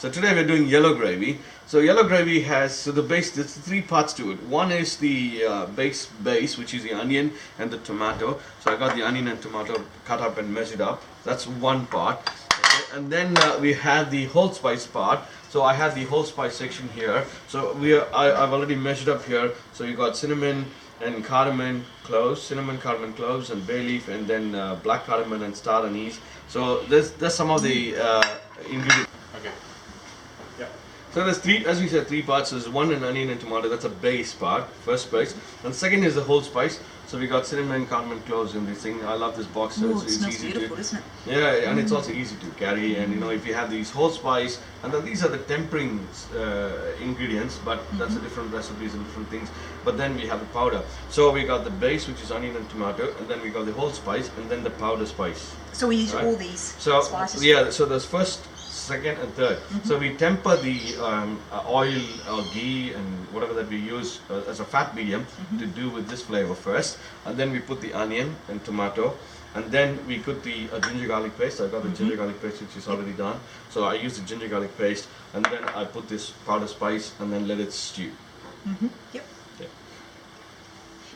So today we're doing yellow gravy. So yellow gravy has, so the base, there's 3 parts to it. One is the base, which is the onion and the tomato. So I got the onion and tomato cut up and measured up. That's one part. Okay. And then we have the whole spice part. So I have the whole spice section here. So I've already measured up here. So you got cinnamon and cardamom cloves, and bay leaf, and then black cardamom and star anise. So there's some of the ingredients. Okay. Yeah. So there's 3, as we said, 3 parts. There's one an onion and tomato. That's a base part, first spice. And second is the whole spice. So we got cinnamon, cardamom, cloves in this thing. I love this box. So it smells easy beautiful, to, isn't it? Yeah, and it's also easy to carry. And you know, if you have these whole spice, and then these are the tempering ingredients, but that's a different recipes and different things. But then we have the powder. So we got the base, which is onion and tomato, and then we got the whole spice, and then the powder spice. So we use right? all these spices? Yeah, so there's first, second and third. So we temper the oil or ghee and whatever that we use as a fat medium to do with this flavor first, and then we put the onion and tomato, and then we put the ginger garlic paste. I got the ginger garlic paste which is already done, so I use the ginger garlic paste, and then I put this powder spice and then let it stew. Yep. Yeah.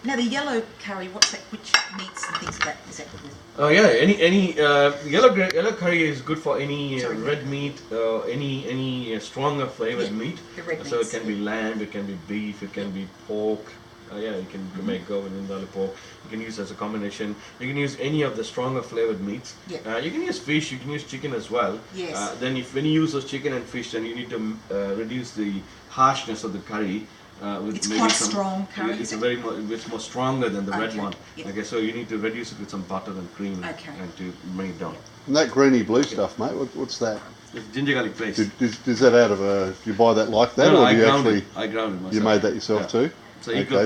Now the yellow curry, what's that? Which meats and things like that is that good with? Oh yeah, any yellow curry is good for any red meat, any stronger flavored meat. The red So meats. it can be lamb, it can be beef, it can be pork. Yeah, you can make go with indali pork. You can use as a combination. You can use any of the stronger flavored meats. Yeah. You can use fish. You can use chicken as well. Yes. Then when you use those chicken and fish, then you need to reduce the harshness of the curry. With It's maybe quite some, strong curry. It's it's more stronger than the red one. Yep. Okay, so you need to reduce it with some butter and cream and to bring it down. And that greeny blue stuff, mate, what's that? It's ginger garlic paste. Is that out of a, do you buy that like that, No, or do you I ground it myself. you made that yourself too? So okay,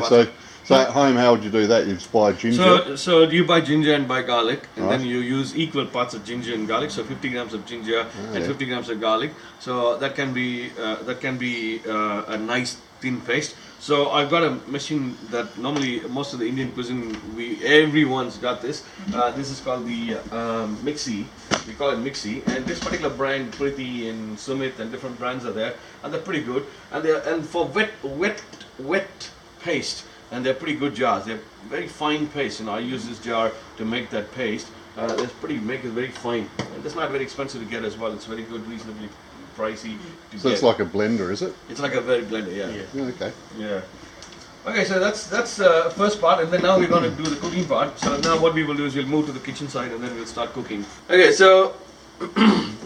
so at home, how would you do that? You just buy ginger? So you buy ginger and buy garlic, and then you use equal parts of ginger and garlic. So 50 grams of ginger and 50 grams of garlic. So that can be a nice thin paste. So I've got a machine that normally most of the Indian cuisine, everyone's got this. This is called the mixie. We call it mixie, and this particular brand, Priti and Sumit and different brands are there, and they're pretty good. And for wet paste, and they're pretty good jars. They're very fine paste. You know, I use this jar to make that paste. Make it very fine, and it's not very expensive to get as well. It's very good, reasonably pricey to So get. it's like a blender, is it? It's like a very blender, yeah. Yeah, okay. Yeah. Okay, so that's the first part, and then now we're going to do the cooking part. So now what we will do is we'll move to the kitchen side, and then we'll start cooking. Okay, so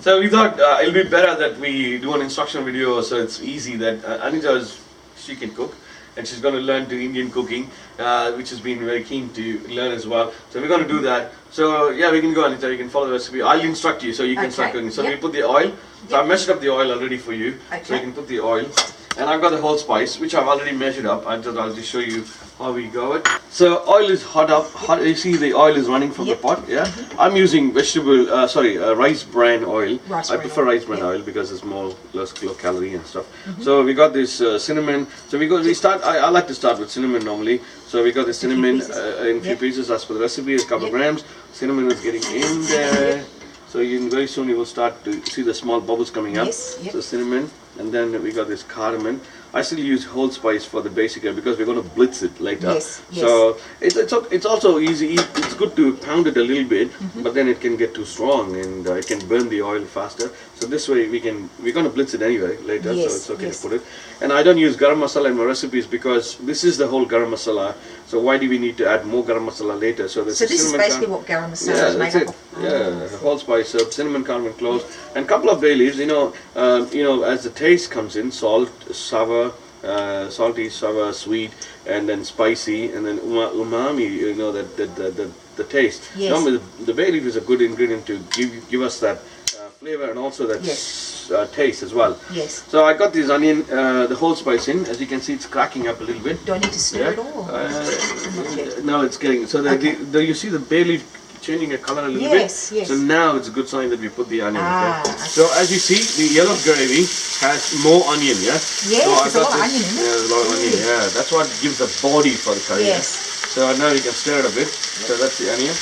so we thought it'll be better that we do an instruction video, so it's easy that Anija she can cook. And she's going to learn to Indian cooking, which has been very keen to learn as well. So we're going to do that. So yeah, we can go, Anita, you can follow the recipe. I'll instruct you so you can start cooking. So we put the oil. So I've measured up the oil already for you. So you can put the oil. And I've got the whole spice, which I've already measured up. I'll just show you how we go it. So oil is hot. You see the oil is running from the pot. Yeah, I'm using rice bran oil. I prefer rice bran oil because it's less low calorie and stuff. So we got this cinnamon. So we start. I like to start with cinnamon normally. So we got the cinnamon in few pieces as per the recipe. A couple of grams. Cinnamon is getting in there. So very soon you will start to see the small bubbles coming up. So cinnamon, and then we got this cardamom. I still use whole spice for the basic because we're going to blitz it later. So it's also easy. It's good to pound it a little bit, but then it can get too strong and it can burn the oil faster. So this way we're going to blitz it anyway later, so it's okay to put it. And I don't use garam masala in my recipes because this is the whole garam masala. So why do we need to add more garam masala later? So this is basically what garam masala is made up of. Yeah, whole spice, cinnamon, cardamom, cloves, and a couple of bay leaves. You know, as the taste comes in, salt, sour, salty, sour, sweet, and then spicy, and then umami. You know the taste. Normally, the bay leaf is a good ingredient to give us that flavor and also that taste as well. So I got this onion, the whole spice in. As you can see, it's cracking up a little bit. Do I need to stir it all? No, it's getting. So you see the bay leaf changing a color a little bit. So now it's a good sign that we put the onion. So as you see, the yellow gravy has more onion. There's a lot of onion in it. There's a lot of onion. That's what gives the body for the curry. So now you can stir it a bit. So that's the onion.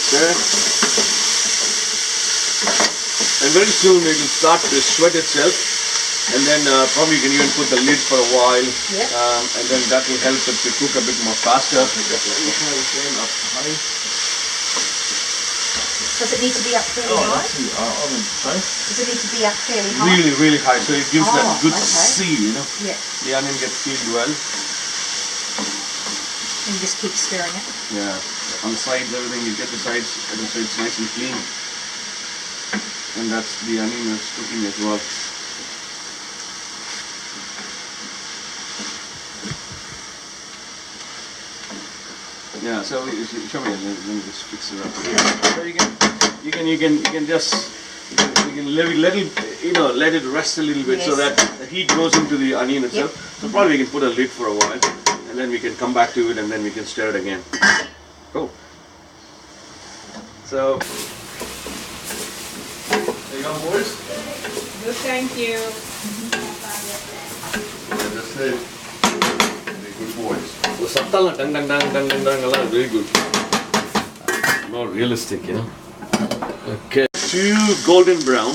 stir. And very soon it will start to sweat itself. And then probably you can even put the lid for a while. Yep. And then that will help it to cook a bit more faster. Let me have the flame up high. Does it need to be up fairly high? Sorry? Does it need to be up fairly high? Really, really high. So it gives that good okay. seal, you know. Yeah. The onion gets sealed well. And you just keep stirring it. Yeah. On the sides, everything, you get the sides, so it's nice and clean. And that's the onion is cooking as well. Yeah, so show me. Let me just fix it up. So you can just let it rest a little bit so that the heat goes into the onion itself. So probably we can put a lid for a while, and then we can come back to it, and then we can stir it again. Cool. So there you go, boys. Good, thank you. That's it. Very good boys. The subtle dang very good. More realistic, you know. Okay. Too golden brown.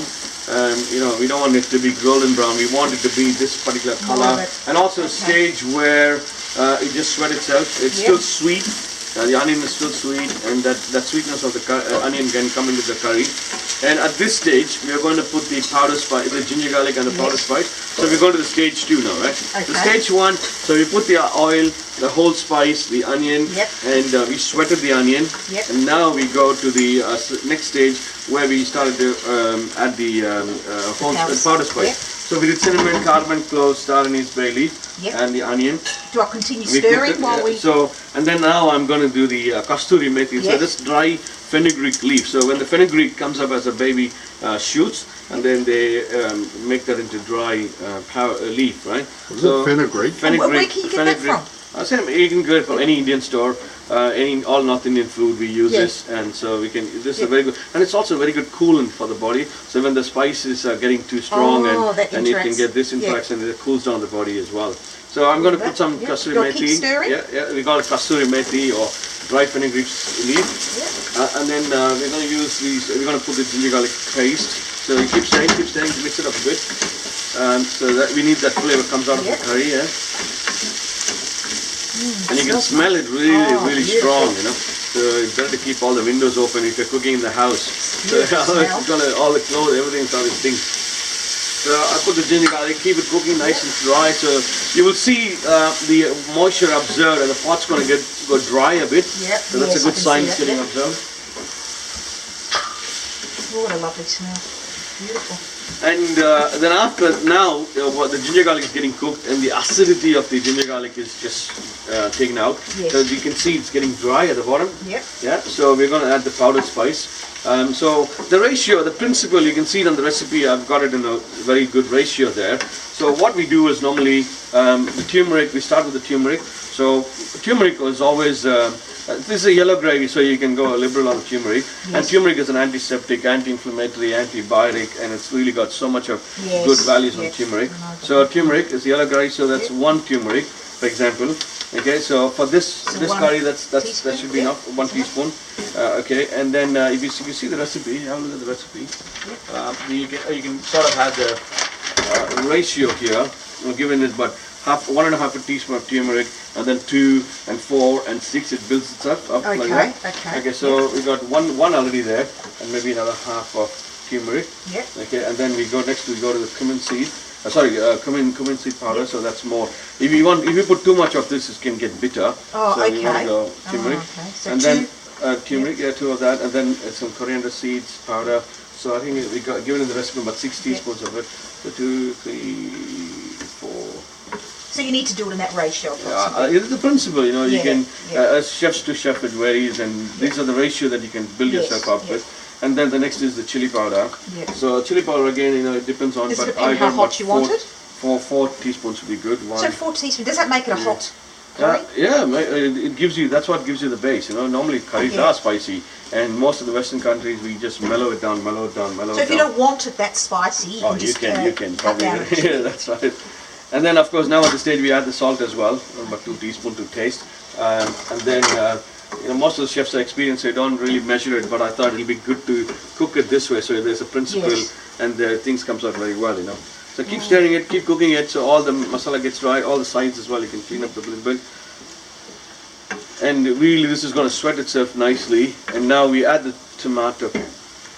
We don't want it to be golden brown. We want it to be this particular color, and also a stage where it just sweat itself. It's still sweet. The onion is still sweet, and that sweetness of the onion can come into the curry. And at this stage, we are going to put the powder spice, the ginger garlic and the powder spice. So we're going to the stage 2 now, right? Okay. The stage 1, so we put the oil, the whole spice, the onion, and we sweated the onion. And now we go to the next stage where we started to add the whole powder spice. So we did cinnamon, cardamom, cloves, star anise, bay leaf, and the onion. Do I continue stirring while we... And then now I'm going to do the kasturi methi. So this dry fenugreek leaf. So when the fenugreek comes up as a baby shoots, and then they make that into dry leaf, right? So fenugreek. And where can you get that from? You can get it from any Indian store. All North Indian food we use this, and so we can. This is a very good, and it's also a very good coolant for the body. So when the spices are getting too strong, and it can get this interaction, and it cools down the body as well. So I'm going to put some kasturi methi. We call it kasturi methi or dry fenugreek leaf, and then we're going to use these. We're going to put the ginger garlic paste. So you keep stirring, mix it up a bit, so that we need that flavor comes out of the curry. Yeah. And you can smell it really strong, you know. So it's better to keep all the windows open if you're cooking in the house. So all the clothes, everything starts to stink. So I put the ginger garlic, keep it cooking nice and dry. So you will see the moisture absorbed, and the pot's going to go dry a bit. So that's a good sign it's getting absorbed. Oh, what a lovely smell. Beautiful. And then after the ginger garlic is getting cooked, and the acidity of the ginger garlic is just taken out. So you can see it's getting dry at the bottom. Yeah. So we're going to add the powdered spice. So the ratio, the principle, you can see it on the recipe. I've got it in a very good ratio there. So what we do is normally the turmeric. We start with the turmeric. So turmeric is always. This is a yellow gravy, so you can go liberal on turmeric. And turmeric is an antiseptic, anti-inflammatory, antibiotic, and it's really got so much of good values on turmeric. So turmeric is yellow gravy, so that's 1 turmeric, for example. Okay, so for this curry, that should be enough, 1 teaspoon. Okay, and then if you see the recipe, have a look at the recipe. You can sort of have the ratio here. Given it, but 1.5 teaspoon of turmeric, and then 2 and 4 and 6, it builds itself up like that. Okay, so we got one already there, and maybe another half of turmeric. Okay, and then we go to the cumin seed. Cumin seed powder. So that's more. If you put too much of this, it can get bitter. So we want to go turmeric, So and then turmeric, 2 of that, and then some coriander seeds powder. So I think we got given in the recipe about 6 teaspoons of it. So 2, 3, 4. So you need to do it in that ratio. It's the principle, you know. You can, as chefs to chef, it varies, and these are the ratio that you can build yourself up with. And then the next is the chili powder. So chili powder again, you know, it depends on. Does it depend how hot you want it? 4 teaspoons would be good. So 4 teaspoons. Does that make it a hot curry? It gives you. That's what gives you the base. You know, normally curries are spicy, and most of the Western countries we just mellow it down. So if you don't want it that spicy, you can cut down. Yeah, that's right. And then, of course, now at this stage we add the salt as well, about 2 teaspoons to taste. And then most of the chefs are experienced, so they don't really measure it, but I thought it'll be good to cook it this way, so there's a principle and the things comes out very well, So keep stirring it, keep cooking it, so all the masala gets dry, all the sides as well, you can clean up a little bit. And really this is going to sweat itself nicely, and now we add the tomato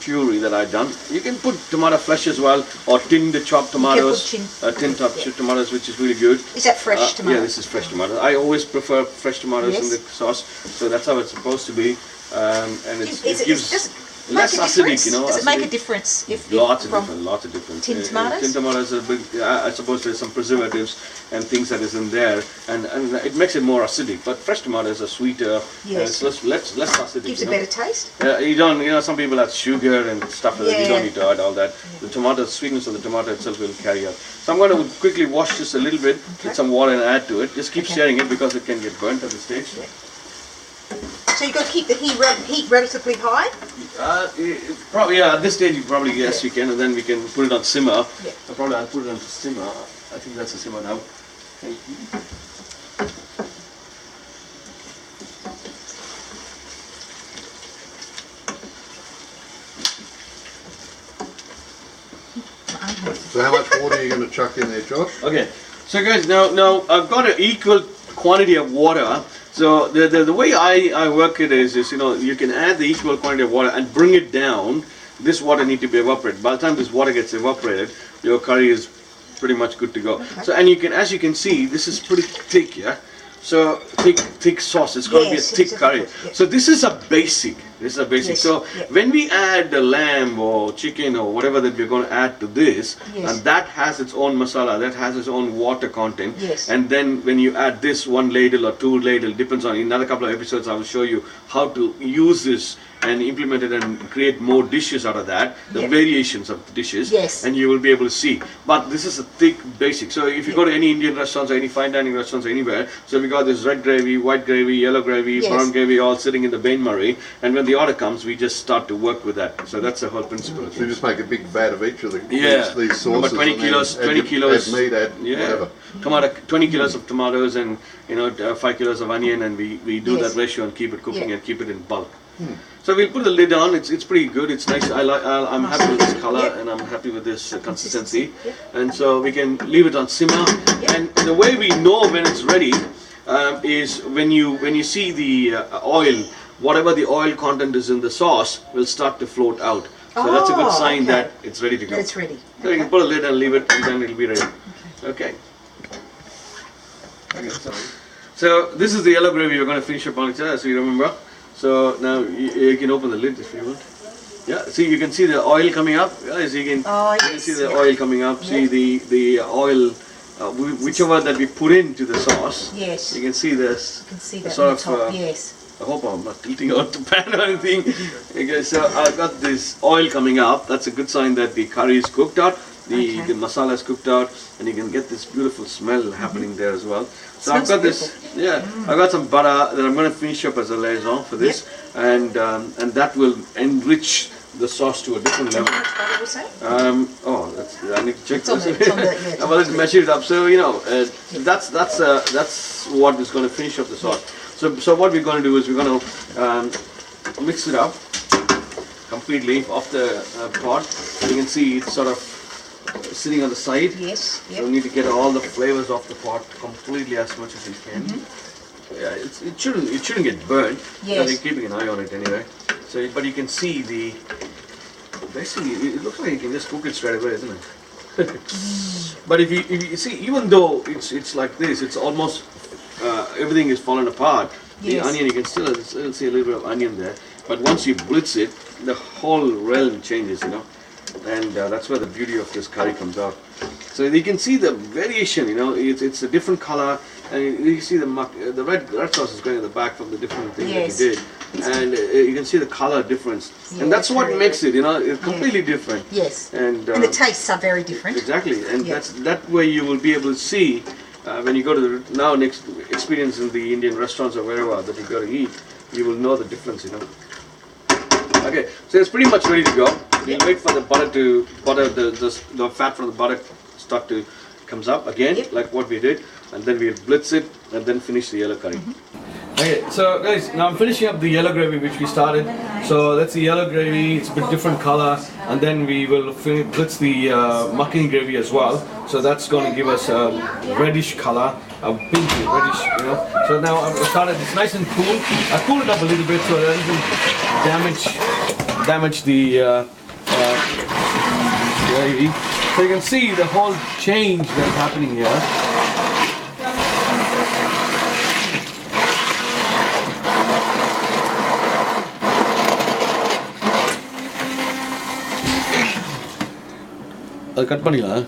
puree that I've done. You can put tomato flesh as well, or tinned chopped tomatoes, tinned chopped tomatoes, which is really good. Is that fresh tomato? Yeah, this is fresh tomato. I always prefer fresh tomatoes in the sauce, so that's how it's supposed to be. And it gives less acidic, Does it make a difference if lots of difference. Tinned tomatoes? Tinned tomatoes are big, I suppose there's some preservatives and things that is in there, and it makes it more acidic. But fresh tomatoes are sweeter, and it's less acidic. Gives a better taste. You don't, some people add sugar and stuff like that. You don't need to add all that. The tomato, sweetness of the tomato itself will carry out. So I'm going to quickly wash this a little bit with some water and add to it. Just keep stirring it because it can get burnt at this stage. So you've got to keep the heat relatively high? Probably, at this stage, yes, you can, and then we can put it on simmer. I'll put it on simmer. I think that's a simmer now. Okay. So how much water are you going to chuck in there, Josh? Okay, so guys, now I've got an equal quantity of water. So the way I work it is you can add the equal quantity of water and bring it down. This water needs to be evaporated. By the time this water gets evaporated, your curry is pretty much good to go. So and as you can see, this is pretty thick, yeah. So thick sauce. It's going to be a thick curry. So this is a basic. So when we add the lamb or chicken or whatever that we're going to add to this, and that has its own masala, that has its own water content. And then when you add this 1 ladle or 2 ladle, depends on. In another couple of episodes, I will show you how to use this and implement it and create more dishes out of that, the variations of the dishes, and you will be able to see. But this is a thick basic. So if you go to any Indian restaurants or any fine dining restaurants or anywhere, so we got this red gravy, white gravy, yellow gravy, brown gravy, all sitting in the bain-marie, and when the order comes, we just start to work with that. So that's the whole principle. So you just make a big vat of each of these sauces. About 20 kilos, 20 kilos. Add meat, add whatever. 20 kilos of tomatoes and 5 kilos of onion, and we do that ratio and keep it cooking and keep it in bulk. So we'll put the lid on. It's pretty good. It's nice. I'm happy with this color and I'm happy with this consistency. And so we can leave it on simmer. And the way we know when it's ready is when you see the oil, whatever the oil content is in the sauce will start to float out. So that's a good sign that it's ready to go. It's ready. So you can put a lid and leave it, and then it'll be ready. Okay. So this is the yellow gravy we're going to finish up on, so you remember. So now you can open the lid if you want. Yeah, see, you can see the oil coming up. Guys, you can see the oil coming up. See the oil, whichever that we put into the sauce. Yes. You can see this. You can see that sort on the top. Yes. I hope I'm not tilting out the pan or anything. Okay, so I've got this oil coming up. That's a good sign that the curry is cooked out. The masala is cooked out, and you can get this beautiful smell happening there as well. So I've got this, I've got some butter that I'm going to finish up as a liaison for this, and that will enrich the sauce to a different level. How much butter was that? I need to check this. I've already measured it up. So that's what is going to finish up the sauce. So what we're going to do is we're going to mix it up completely off the pot. You can see it's sort of sitting on the side. Yes. So we need to get all the flavors off the pot completely as much as we can. Yeah, it shouldn't get burnt. Yes. We're keeping an eye on it anyway. So, but you can see basically it looks like you can just cook it straight away, isn't it? But if you see, even though it's like this, it's almost everything is fallen apart. The onion, you can still see a little bit of onion there. But once you blitz it, the whole realm changes, and that's where the beauty of this curry comes out. So you can see the variation, it's a different color, and you see the red sauce is going in the back from the different things that you did, and you can see the color difference, and that's what makes it, it's completely different. Yes. And the tastes are very different. Exactly, and that way you will be able to see when you go to the next experience in the Indian restaurants or wherever that you go to eat, you will know the difference, Okay, so it's pretty much ready to go. We'll wait for the the fat from the butter start to comes up again, like what we did, and then we'll blitz it and then finish the yellow curry. Okay, so guys, now I'm finishing up the yellow gravy which we started. So that's the yellow gravy, it's a bit different color, and then we will blitz the mucking gravy as well. So that's going to give us a reddish color, a pinky reddish, you know. So now I've started, it's nice and cool. I cooled it up a little bit so that it doesn't damage the gravy. So you can see the whole change that's happening here. அதை cut பண்ணிடலாம்